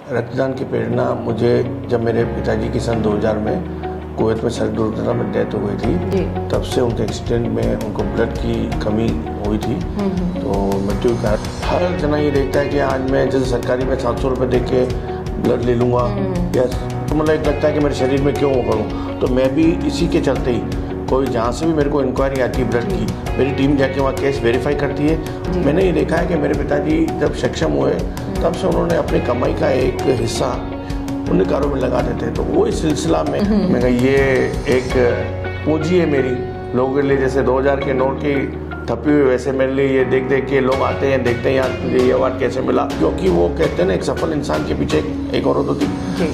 रक्तदान की प्रेरणा मुझे जब मेरे पिताजी की सन 2000 में कुवैत में सड़क दुर्घटना में डेथ हो गई थी, तब से उनके एक्सीडेंट में उनको ब्लड की कमी हुई थी। तो मृत्यु का हर जना ये देखता है कि आज मैं जैसे सरकारी में 700 रुपये दे के ब्लड ले लूँगा, या तो मतलब एक लगता है कि मेरे शरीर में क्यों करूँ। तो मैं भी इसी के चलते ही कोई जहाँ से भी मेरे को इंक्वायरी आती है ब्लड की, मेरी टीम जाके वहाँ केस वेरीफाई करती है। मैंने ये देखा है कि मेरे पिताजी जब सक्षम हुए तब से उन्होंने अपनी कमाई का एक हिस्सा उन्हें कारों में लगा देते। तो वो इस सिलसिला में मैं कहा ये एक पूंजी है मेरी लोगों के लिए, जैसे 2000 के नोट की थपी हुई, वैसे मेरे लिए ये देख देख के लोग आते हैं, देखते हैं यार मुझे ये अवार्ड कैसे मिला। क्योंकि वो कहते हैं ना, एक सफल इंसान के पीछे एक औरत होती,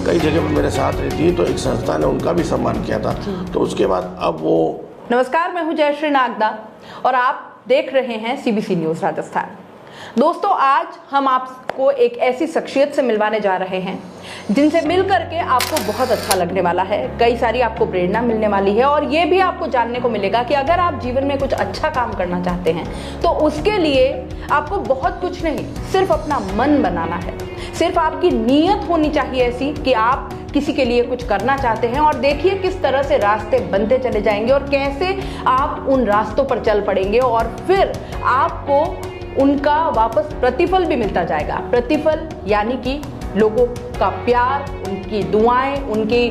कई जगह पर मेरे साथ रहती है, तो एक संस्था ने उनका भी सम्मान किया था। तो उसके बाद अब वो। नमस्कार, मैं हूं जयश्री नागदा और आप देख रहे हैं सीबीसी न्यूज राजस्थान। दोस्तों, आज हम आपको एक ऐसी शख्सियत से मिलवाने जा रहे हैं जिनसे मिल करके आपको बहुत अच्छा लगने वाला है, कई सारी आपको प्रेरणा मिलने वाली है और ये भी आपको जानने को मिलेगा कि अगर आप जीवन में कुछ अच्छा काम करना चाहते हैं तो उसके लिए आपको बहुत कुछ नहीं, सिर्फ अपना मन बनाना है। सिर्फ आपकी नीयत होनी चाहिए ऐसी कि आप किसी के लिए कुछ करना चाहते हैं, और देखिए किस तरह से रास्ते बनते चले जाएंगे और कैसे आप उन रास्तों पर चल पड़ेंगे और फिर आपको उनका वापस प्रतिफल भी मिलता जाएगा। प्रतिफल यानी कि लोगों का प्यार, उनकी दुआएं, उनकी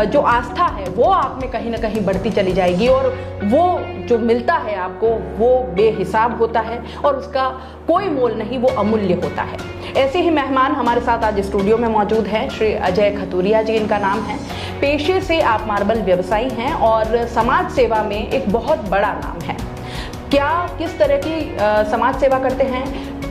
जो आस्था है वो आप में कहीं ना कहीं बढ़ती चली जाएगी और वो जो मिलता है आपको वो बेहिसाब होता है और उसका कोई मोल नहीं, वो अमूल्य होता है। ऐसे ही मेहमान हमारे साथ आज स्टूडियो में मौजूद हैं श्री अजय खतूरिया जी, इनका नाम है। पेशे से आप मार्बल व्यवसायी हैं और समाज सेवा में एक बहुत बड़ा नाम है। क्या किस तरह की समाज सेवा करते हैं,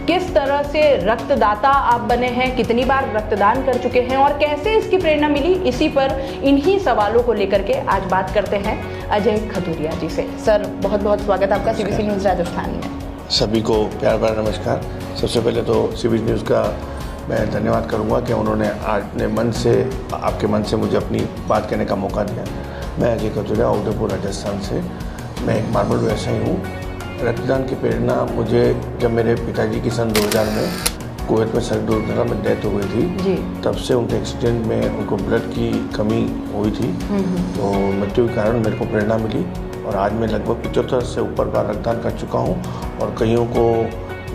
किस तरह से रक्तदाता आप बने हैं, कितनी बार रक्तदान कर चुके हैं और कैसे इसकी प्रेरणा मिली, इसी पर इन्हीं सवालों को लेकर के आज बात करते हैं अजय खतूरिया जी से। सर, बहुत बहुत स्वागत है आपका सीबीसी न्यूज़ राजस्थान में। सभी को प्यार भरा नमस्कार। सबसे पहले तो सीबीसी न्यूज़ का मैं धन्यवाद करूंगा कि उन्होंने आज अपने मन से, आपके मन से मुझे अपनी बात कहने का मौका दिया। मैं अजय खतूरिया, उदयपुर राजस्थान से। मैं एक मार्बल व्यवसायी हूँ। रक्तदान की प्रेरणा मुझे जब मेरे पिताजी की सन 2000 में कुवैत में सड़क दुर्घटना में डेथ हो गई थी, तब से उनके एक्सीडेंट में उनको ब्लड की कमी हुई थी। तो मृत्यु के कारण मेरे को प्रेरणा मिली और आज मैं लगभग 75 से ऊपर बार रक्तदान कर चुका हूँ और कईयों को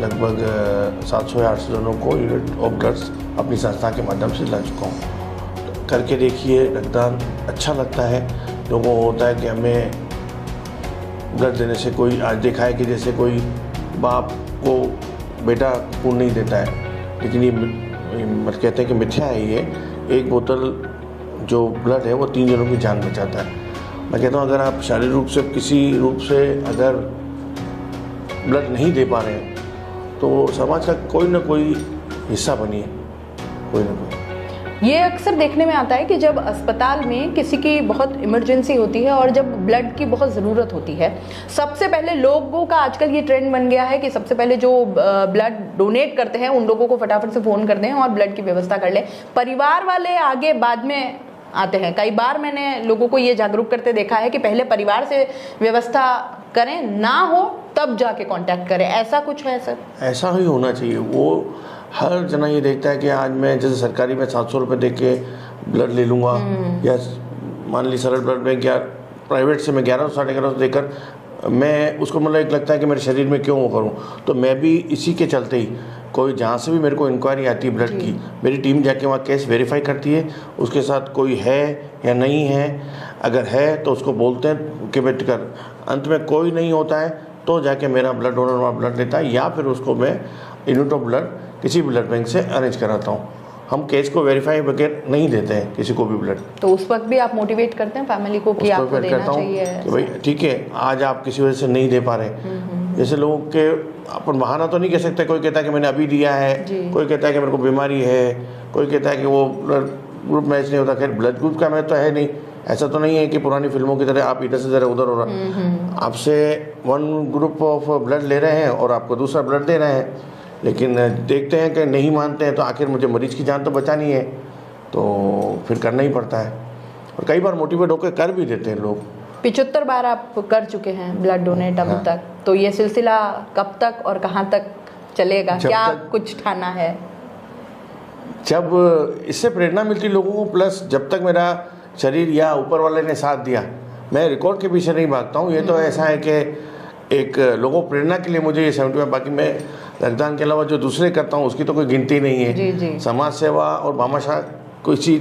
लगभग 700 या 800 जनों को यूनिट ऑफ ब्लड्स अपनी संस्था के माध्यम से ला चुका हूँ। तो करके देखिए, रक्तदान अच्छा लगता है। लोगों को होता है कि हमें ब्लड देने से कोई, आज देखा है कि जैसे कोई बाप को बेटा खून नहीं देता है, लेकिन ये मतलब कहते हैं कि मिथ्या है। ये एक बोतल जो ब्लड है वो 3 जनों की जान बचाता है। मैं कहता हूँ अगर आप शारीरिक रूप से किसी रूप से अगर ब्लड नहीं दे पा रहे हैं तो समाज का कोई ना कोई हिस्सा बनिए, कोई ना कोई। ये अक्सर देखने में आता है कि जब अस्पताल में किसी की बहुत इमरजेंसी होती है और जब ब्लड की बहुत ज़रूरत होती है, सबसे पहले लोगों का आजकल ये ट्रेंड बन गया है कि सबसे पहले जो ब्लड डोनेट करते हैं उन लोगों को फटाफट से फ़ोन कर दें और ब्लड की व्यवस्था कर लें। परिवार वाले आगे बाद में आते हैं। कई बार मैंने लोगों को ये जागरूक करते देखा है कि पहले परिवार से व्यवस्था करें, ना हो तब जाके कांटेक्ट करें। ऐसा कुछ है सर? ऐसा ही होना चाहिए। वो हर जना ये देखता है कि आज मैं जैसे सरकारी में 700 रुपये दे के ब्लड ले लूँगा, या मान ली सरल ब्लड बैंक या प्राइवेट से मैं 1100 साढ़े 1100 देकर मैं उसको, मतलब एक लगता है कि मेरे शरीर में क्यों वो करूँ। तो मैं भी इसी के चलते ही कोई जहाँ से भी मेरे को इंक्वायरी आती है ब्लड की, मेरी टीम जाके वहाँ केस वेरीफाई करती है। उसके साथ कोई है या नहीं है, अगर है तो उसको बोलते हैं कि बेट कर, अंत में कोई नहीं होता है तो जाके मेरा ब्लड डोनर वहाँ ब्लड लेता है, या फिर उसको मैं यूनिट ऑफ ब्लड किसी ब्लड बैंक से अरेंज कराता हूँ। हम केस को वेरीफाई बगैर नहीं देते हैं किसी को भी ब्लड। तो उस वक्त भी आप मोटिवेट करते हैं फैमिली को कि आपको देना चाहिए कि भाई ठीक है, आज आप किसी वजह से नहीं दे पा रहे। जैसे लोगों के अपन बहाना तो नहीं कह सकते, कोई कहता है कि मैंने अभी दिया है, कोई कहता है कि मेरे को बीमारी है, कोई कहता है कि वो ब्लड ग्रुप मैच नहीं होता। खैर, ब्लड ग्रुप का मैच तो है नहीं। ऐसा तो नहीं है कि पुरानी फिल्मों की तरह आप इधर से जरा उधर हो रहा। आपसे 1 ग्रुप ऑफ ब्लड ले रहे हैं और आपको दूसरा ब्लड दे रहे हैं, लेकिन देखते हैं कि नहीं मानते हैं। तो आखिर मुझे मरीज की जान तो बचानी है, तो फिर करना ही पड़ता है। और कई बार मोटिवेट होकर कर भी देते हैं लोग। 75 बार आप कर चुके हैं ब्लड डोनेट अभी तक, तो ये सिलसिला कब तक और कहाँ तक चलेगा? क्या कुछ ठाना है? जब इससे प्रेरणा मिलती लोगों को, प्लस जब तक मेरा शरीर या ऊपर वाले ने साथ दिया, मैं रिकॉर्ड के पीछे नहीं भागता हूँ। ये तो ऐसा है कि एक लोगों प्रेरणा के लिए मुझे ये 70 में, बाकी मैं रक्तदान के अलावा जो दूसरे करता हूँ उसकी तो कोई गिनती नहीं है। जी जी। समाज सेवा और भामाशाह किसी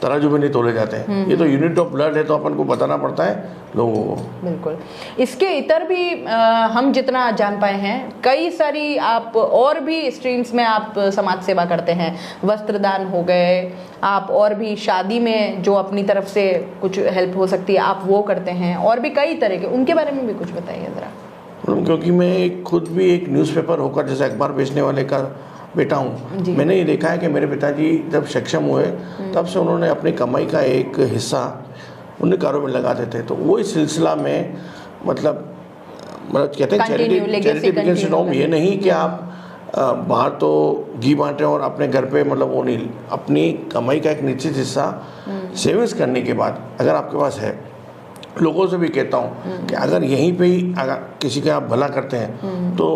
तराजू में नहीं तोले जाते हैं। ये तो यूनिट ऑफ ब्लड है, तो अपन को बताना पड़ता है लोगों को। बिल्कुल। इसके इतर भी हम जितना जान पाए हैं, कई सारी आप और भी स्ट्रीम्स में आप समाज सेवा करते हैं। वस्त्रदान हो गए, आप और भी शादी में जो अपनी तरफ से कुछ हेल्प हो सकती है आप वो करते हैं, और भी कई तरह के, उनके बारे में भी कुछ बताइए ज़रा। क्योंकि मैं खुद भी एक न्यूज़पेपर होकर, जैसे अखबार बेचने वाले का बेटा हूँ, मैंने ये देखा है कि मेरे पिताजी जब सक्षम हुए तब से उन्होंने अपनी कमाई का एक हिस्सा उन्हें कारों में लगा देते। तो वो इस सिलसिला में मतलब कहते हैं चैरिटी बिगिंस एट होम। ये नहीं कि आप बाहर तो घी बांट रहे हैं और अपने घर पे, मतलब वो नहीं, अपनी कमाई का एक निश्चित हिस्सा सेविंग्स करने के बाद अगर आपके पास है, लोगों से भी कहता हूँ कि अगर यहीं पे ही अगर किसी का आप भला करते हैं तो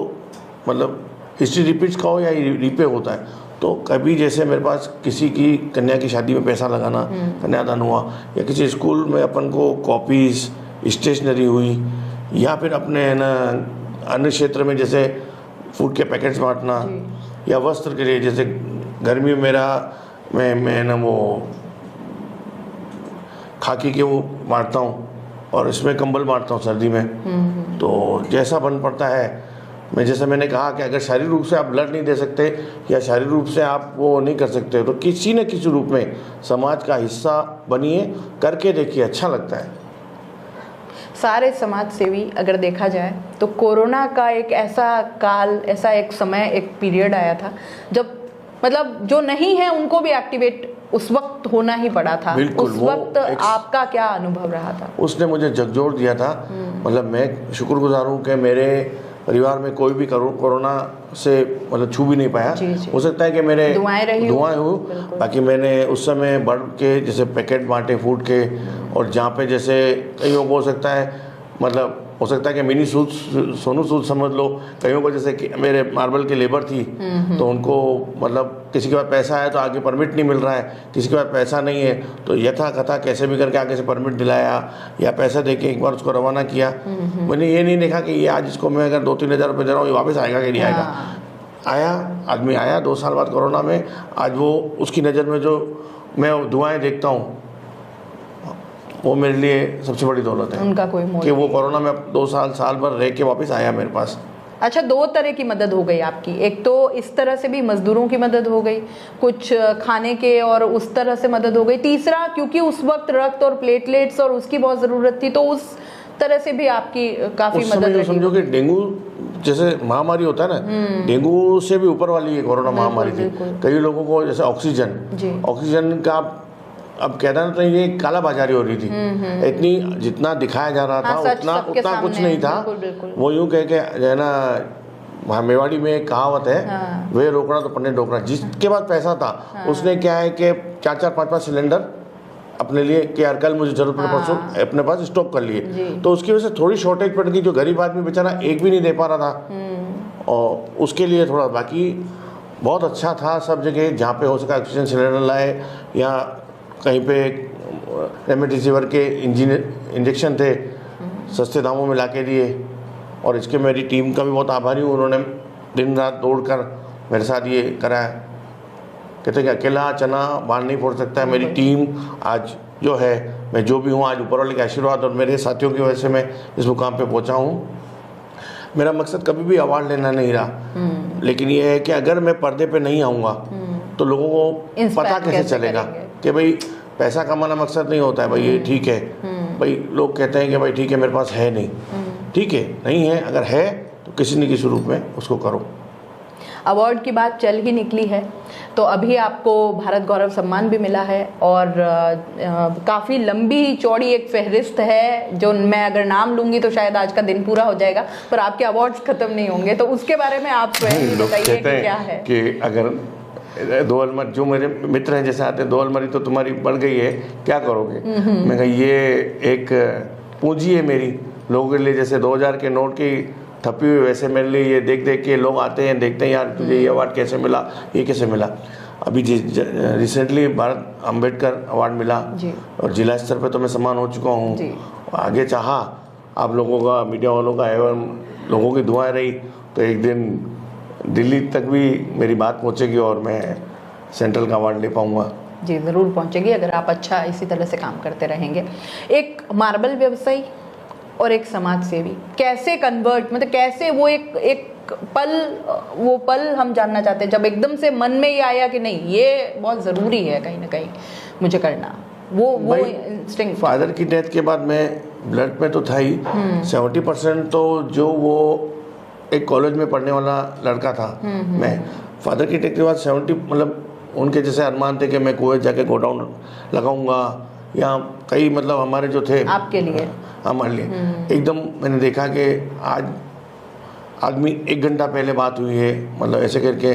मतलब हिस्ट्री रिपीट्स का हो या रिपे होता है। तो कभी जैसे मेरे पास किसी की कन्या की शादी में पैसा लगाना, कन्यादान हुआ, या किसी स्कूल में अपन को कॉपीज, स्टेशनरी हुई, या फिर अपने ना अन्य क्षेत्र में जैसे फूड के पैकेट्स बांटना, या वस्त्र के लिए जैसे गर्मी में मेरा मैं ना वो खाकी के वो बांटता हूँ और इसमें कंबल बांटता हूँ सर्दी में। तो जैसा बन पड़ता है, मैं जैसे मैंने कहा कि अगर शारीरिक रूप से आप ब्लड नहीं दे सकते या शारीरिक रूप से आप वो नहीं कर सकते तो किसी न किसी रूप में समाज का हिस्सा बनिए, करके देखिए, अच्छा लगता है। सारे समाज सेवी अगर देखा जाए तो कोरोना का एक ऐसा काल, ऐसा एक समय, एक पीरियड आया था जब मतलब जो नहीं है उनको भी एक्टिवेट उस वक्त होना ही पड़ा था। उस वक्त आपका क्या अनुभव रहा था? उसने मुझे झकझोर दिया था। मतलब मैं शुक्रगुजार हूँ कि मेरे परिवार में कोई भी कोरोना से मतलब छू भी नहीं पाया। हो सकता है कि मेरे दुआएं हो, बाकी मैंने उस समय बढ़ के जैसे पैकेट बांटे फूड के, और जहाँ पे जैसे कईयों को हो सकता है, मतलब हो सकता है कि मिनी सूद, सोनू सूद समझ लो, कईयों को जैसे कि मेरे मार्बल की लेबर थी तो उनको मतलब किसी के पास पैसा है तो आगे परमिट नहीं मिल रहा है, किसी के पास पैसा नहीं है तो यथा कथा कैसे भी करके आगे से परमिट दिलाया या पैसा देके एक बार उसको रवाना किया। मैंने ये नहीं देखा कि ये आज इसको मैं अगर 2-3 हज़ार रुपये दे रहा हूँ, ये वापस आएगा कि नहीं आएगा। आया, आदमी आया 2 साल बाद कोरोना में। आज वो उसकी नज़र में जो मैं दुआएँ देखता हूँ वो मेरे लिए सबसे बड़ी दौलत है। उनका कोई मोल कि वो कोरोना में 2 साल भर रह के वापस आया मेरे पास। अच्छा, 2 तरह की मदद हो गई आपकी। एक तो इस तरह से भी मजदूरों की मदद हो गई, कुछ खाने के और उस तरह से मदद हो गई। तीसरा, क्योंकि उस वक्त रक्त और प्लेटलेट्स और उसकी बहुत ज़रूरत थी तो उस तरह से भी आपकी काफ़ी मदद रही। समझो कि डेंगू जैसे महामारी होता है ना, डेंगू से भी ऊपर वाली ये कोरोना महामारी थी। कई लोगों को जैसे ऑक्सीजन का अब कहना तो ये काला बाजारी हो रही थी। इतनी जितना दिखाया जा रहा था उतना कुछ नहीं था। वो यूं कह के जो है ना, मेवाड़ी में एक कहावत है, वे रोकना तो पन्ने डोकना। जिसके पास पैसा था उसने क्या है कि 4-4, 5-5 सिलेंडर अपने लिए कि यार कल मुझे जरूरत पड़े परसों अपने पास स्टॉक कर लिए। तो उसकी वजह से थोड़ी शॉर्टेज पड़ गई। जो गरीब आदमी बेचारा एक भी नहीं दे पा रहा था और उसके लिए थोड़ा, बाकी बहुत अच्छा था सब जगह जहाँ पे हो सका ऑक्सीजन सिलेंडर लाए, या कहीं पे रेमडेसिविर के इंजेक्शन थे सस्ते दामों में ला के दिए। और इसके मेरी टीम का भी बहुत आभारी हूँ, उन्होंने दिन रात दौड़कर मेरे साथ ये कराया। कहते हैं कि अकेला चना बांध नहीं फोड़ सकता है। मेरी टीम आज जो है, मैं जो भी हूँ आज ऊपर वाले के आशीर्वाद और मेरे साथियों की वजह से मैं इस मुकाम पे पहुँचा हूँ। मेरा मकसद कभी भी अवार्ड लेना नहीं रहा, लेकिन ये है कि अगर मैं पर्दे पे नहीं आऊँगा तो लोगों को पता कैसे चलेगा कि भाई पैसा कमाना मकसद नहीं होता है। भाई ये ठीक है, भाई लोग कहते हैं कि भाई ठीक है मेरे पास है नहीं, ठीक है नहीं है, अगर है तो किसी न किसी रूप में उसको करो। अवार्ड की बात चल ही निकली है तो अभी आपको भारत गौरव सम्मान भी मिला है और काफ़ी लंबी चौड़ी एक फहरिस्त है जो मैं अगर नाम लूँगी तो शायद आज का दिन पूरा हो जाएगा, पर आपके अवार्ड्स ख़त्म नहीं होंगे। तो उसके बारे में आप स्वयं बताइए कि क्या है। कि अगर 2 अलमारी, जो मेरे मित्र हैं जैसे आते हैं, 2 अलमारी तो तुम्हारी बढ़ गई है, क्या करोगे? मैं कहा ये एक पूंजी है मेरी लोगों के लिए, जैसे 2000 के नोट की थपी हुई, वैसे मेरे लिए ये देख देख के लोग आते हैं, देखते हैं यार तुझे ये अवार्ड कैसे मिला, ये कैसे मिला। अभी रिसेंटली भारत अंबेडकर अवार्ड मिला जी। और जिला स्तर पे तो मैं सम्मान हो चुका हूँ। जी। आगे चाहा आप लोगों का, मीडिया वालों का एवं लोगों की दुआएं रही तो एक दिन दिल्ली तक भी मेरी बात पहुँचेगी और मैं सेंट्रल का अवार्ड ले पाऊँगा। जी ज़रूर पहुंचेगी अगर आप अच्छा इसी तरह से काम करते रहेंगे। एक मार्बल व्यवसायी और एक समाज सेवी कैसे कन्वर्ट, मतलब कैसे वो एक पल हम जानना चाहते हैं जब एकदम से मन में ये आया कि नहीं ये बहुत ज़रूरी है कहीं ना कहीं मुझे करना, वो इंस्टिंक्ट। फादर की डेथ के बाद मैं ब्लड में तो था ही, 70% तो जो वो एक कॉलेज में पढ़ने वाला लड़का था मैं, फादर की डेथ के बाद 70 मतलब उनके जैसे अरमान थे कि मैं कुएं जाके गोडाउन लगाऊंगा या कई मतलब हमारे जो थे आपके लिए, हमारे लिए एकदम मैंने देखा कि आज आदमी 1 घंटा पहले बात हुई है मतलब ऐसे करके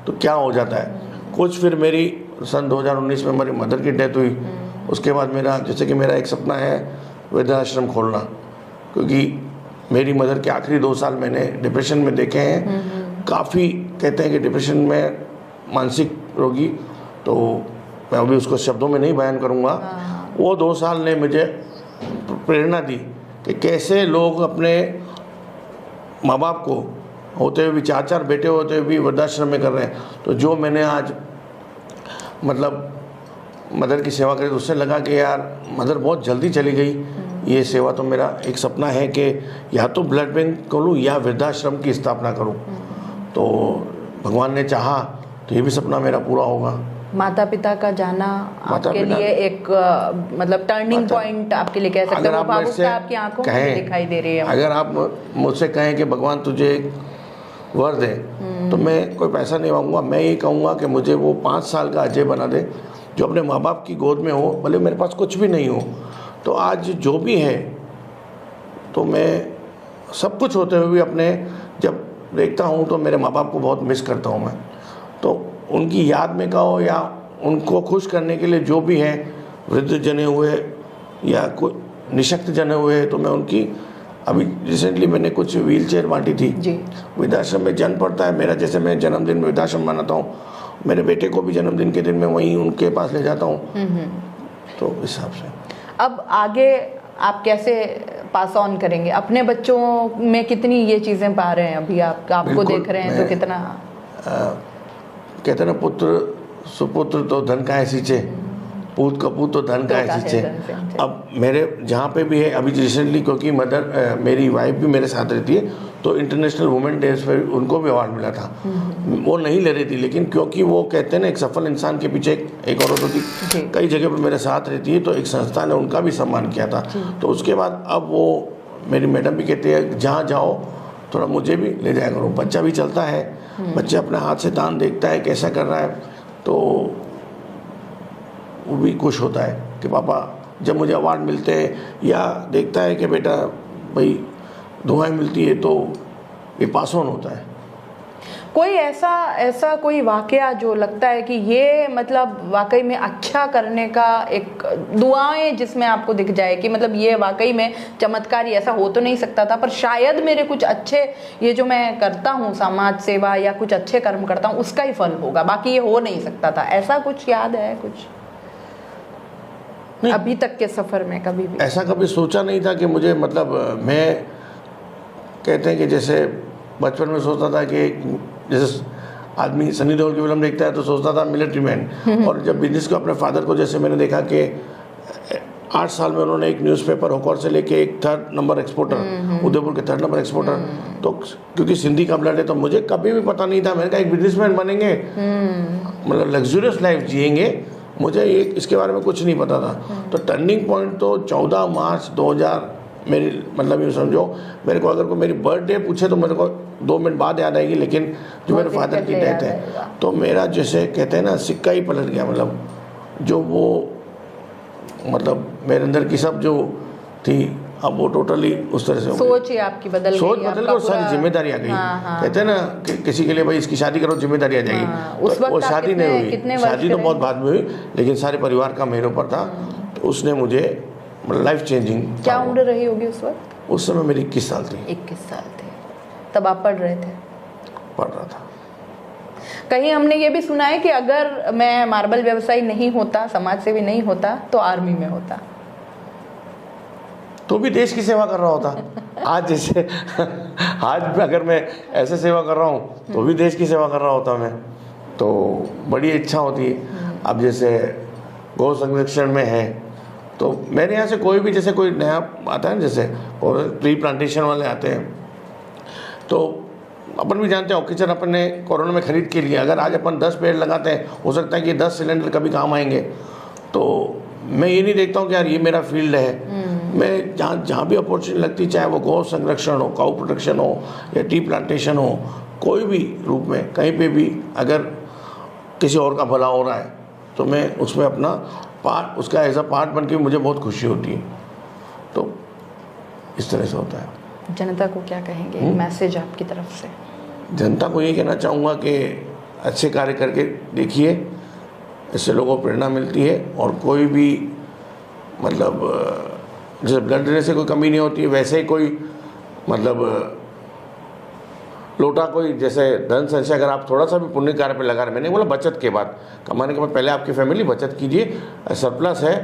तो क्या हो जाता है कुछ। फिर मेरी सन 2019 में हमारी मदर की डेथ हुई, उसके बाद मेरा जैसे कि मेरा एक सपना है वृद्धाश्रम खोलना, क्योंकि मेरी मदर के आखिरी 2 साल मैंने डिप्रेशन में देखे हैं। काफ़ी कहते हैं कि डिप्रेशन में मानसिक रोगी, तो मैं अभी उसको शब्दों में नहीं बयान करूँगा। वो 2 साल ने मुझे प्रेरणा दी कि कैसे लोग अपने माँ बाप को होते हुए भी 4-4 बेटे होते हुए भी वृद्धाश्रम में कर रहे हैं। तो जो मैंने आज मतलब मदर की सेवा करी तो उससे लगा कि यार मदर बहुत जल्दी चली गई, ये सेवा तो मेरा एक सपना है कि या तो ब्लड बैंक खोलूँ या वृद्धाश्रम की स्थापना करूँ। तो भगवान ने चाहा तो ये भी सपना मेरा पूरा होगा। माता पिता का जाना आपके लिए एक मतलब टर्निंग पॉइंट आपके लिए कह सकते हैं, भावुकता आपकी आंखों में दिखाई दे रही है। अगर आप मुझसे कहें कि भगवान तुझे एक वर दे तो मैं कोई पैसा नहीं मांगूंगा, मैं ये कहूँगा कि मुझे वो 5 साल का अजय बना दे जो अपने माँ बाप की गोद में हो, भले मेरे पास कुछ भी नहीं हो। तो आज जो भी है तो मैं सब कुछ होते हुए भी अपने जब देखता हूँ तो मेरे माँ बाप को बहुत मिस करता हूँ मैं। तो उनकी याद में कहो या उनको खुश करने के लिए जो भी है, वृद्ध जने हुए या कोई निशक्त जने हुए, तो मैं उनकी अभी रिसेंटली मैंने कुछ व्हील चेयर बांटी थी वृद्धाश्रम में। जन्म पड़ता है मेरा, जैसे मैं जन्मदिन में वृद्धाश्रम मनाता हूँ, मेरे बेटे को भी जन्मदिन के दिन में वहीं उनके पास ले जाता हूँ। तो इस हिसाब से अब आगे आप कैसे पास ऑन करेंगे अपने बच्चों में, कितनी ये चीज़ें पा रहे हैं अभी आपको देख रहे हैं तो कितना कहते ना पुत्र सुपुत्र तो धन का है सींचे, पूत कपूत तो धन का है सींचे। अब मेरे जहाँ पे भी है अभी रिसेंटली, क्योंकि मदर मेरी वाइफ भी मेरे साथ रहती है, तो इंटरनेशनल वुमेन डेज पर उनको भी अवार्ड मिला था। वो नहीं ले रही थी, लेकिन क्योंकि वो कहते हैं ना एक सफल इंसान के पीछे एक औरत होती, कई जगह पर मेरे साथ रहती है, तो एक संस्था ने उनका भी सम्मान किया था। तो उसके बाद अब वो मेरी मैडम भी कहती है जहाँ जाओ थोड़ा मुझे भी ले जाया करो। बच्चा भी चलता है, बच्चा अपने हाथ से दान देखता है कैसा कर रहा है, तो वो भी खुश होता है कि पापा जब मुझे अवार्ड मिलते हैं या देखता है कि बेटा भाई दुआएं मिलती है तो ये पास ऑन होता है। कोई ऐसा कोई वाकया जो लगता है कि ये मतलब वाकई में अच्छा करने का एक दुआएं जिसमें आपको दिख जाए कि मतलब ये वाकई में चमत्कार, ऐसा हो तो नहीं सकता था पर शायद मेरे कुछ अच्छे, ये जो मैं करता हूँ समाज सेवा या कुछ अच्छे कर्म करता हूँ उसका ही फल होगा, बाकी ये हो नहीं सकता था, ऐसा कुछ याद है? कुछ नहीं, अभी तक के सफ़र में कभी भी ऐसा कभी सोचा नहीं था कि मुझे मतलब मैं कहते हैं कि जैसे बचपन में सोचता था कि जैसे आदमी सनी देओल की फिल्म देखता है तो सोचता था मिलिट्री मैन, और जब बिजनेस को अपने फादर को जैसे मैंने देखा कि 8 साल में उन्होंने एक न्यूज़पेपर होकर से लेके एक 3rd नंबर एक्सपोर्टर, उदयपुर के 3rd नंबर एक्सपोर्टर, तो क्योंकि सिंधी का ब्लड है तो मुझे कभी भी पता नहीं था, मैंने कहा एक बिजनेसमैन बनेंगे मतलब लग्जूरियस लाइफ जिएंगे, मुझे ये इसके बारे में कुछ नहीं पता था। तो टर्निंग पॉइंट तो 14 मार्च 2000 मेरी मतलब ये समझो मेरे को अगर कोई मेरी बर्थडे पूछे तो मेरे को 2 मिनट बाद याद आएगी, लेकिन जो मेरे फादर की डेथ है तो मेरा जैसे कहते हैं ना सिक्का ही पलट गया, मतलब जो वो मतलब मेरे अंदर की सब जो थी अब वो टोटली उस तरह से सोच ही आपकी बदल गई, सोच बदल गई और सारी जिम्मेदारी आ गई। कहते हैं ना कि किसी के लिए भाई इसकी शादी करो जिम्मेदारी आ जाएगी, तो वो शादी नहीं हुई, शादी तो बहुत बाद में हुई, लेकिन सारे परिवार का मेरे ऊपर था, तो उसने मुझे लाइफ चेंजिंग। क्या उम्र रही होगी उस वक्त? उस समय मेरी 21 साल थी। 21 साल थे, तब आप पढ़ रहे थे? पढ़ रहा था। कहीं हमने ये भी सुना है कि अगर मैं मार्बल व्यवसायी नहीं होता, समाज सेवी नहीं होता, तो आर्मी में होता, तो भी देश की सेवा कर रहा होता। आज जैसे आज अगर मैं ऐसे सेवा कर रहा हूँ तो भी देश की सेवा कर रहा होता मैं। तो बड़ी इच्छा होती है। अब जैसे गौ संरक्षण में है तो मेरे यहाँ से कोई भी जैसे कोई नया आता है ना, जैसे और ट्री प्लांटेशन वाले आते हैं, तो अपन भी जानते हैं ऑक्सीजन अपन ने कोरोना में खरीद के लिए, अगर आज अपन 10 पेड़ लगाते हैं, हो सकता है कि 10 सिलेंडर कभी काम आएंगे। तो मैं ये नहीं देखता हूँ कि यार ये मेरा फील्ड है। मैं जहाँ भी अपॉर्चुनिटी लगती, चाहे वो गौ संरक्षण हो, काऊ प्रोटेक्शन हो या टी प्लांटेशन हो, कोई भी रूप में कहीं पे भी अगर किसी और का भला हो रहा है तो मैं उसमें अपना पार्ट, उसका एज अ पार्ट बन के मुझे बहुत खुशी होती है। तो इस तरह से होता है। जनता को क्या कहेंगे, मैसेज आपकी तरफ से? जनता को ये कहना चाहूँगा कि अच्छे कार्य करके देखिए, इससे लोगों को प्रेरणा मिलती है। और कोई भी मतलब जैसे ब्लड देने से कोई कमी नहीं होती है, वैसे ही कोई मतलब लोटा कोई जैसे धन संचय अगर आप थोड़ा सा भी पुण्य कार्य पे लगा रहे, मैंने बोला बचत के बाद, कमाने के बाद पहले आपकी फैमिली बचत कीजिए, सरप्लस है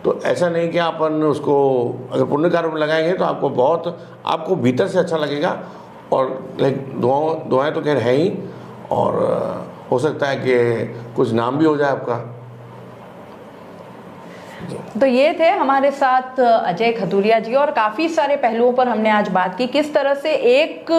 तो ऐसा नहीं कि अपन उसको अगर पुण्य कार्य में लगाएंगे तो आपको बहुत, आपको भीतर से अच्छा लगेगा। और लाइक दुआएं तो खैर है ही, और हो सकता है कि कुछ नाम भी हो जाए आपका। तो ये थे हमारे साथ अजय खतुरिया जी, और काफ़ी सारे पहलुओं पर हमने आज बात की, किस तरह से एक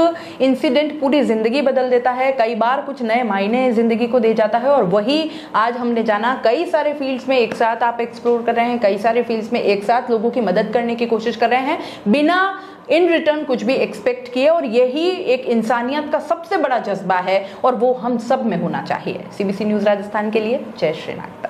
इंसिडेंट पूरी ज़िंदगी बदल देता है, कई बार कुछ नए मायने ज़िंदगी को दे जाता है। और वही आज हमने जाना, कई सारे फील्ड्स में एक साथ आप एक्सप्लोर कर रहे हैं, कई सारे फील्ड्स में एक साथ लोगों की मदद करने की कोशिश कर रहे हैं बिना इन रिटर्न कुछ भी एक्सपेक्ट किए। और यही एक इंसानियत का सबसे बड़ा जज्बा है और वो हम सब में होना चाहिए। CBC न्यूज़ राजस्थान के लिए जय श्री नाथ।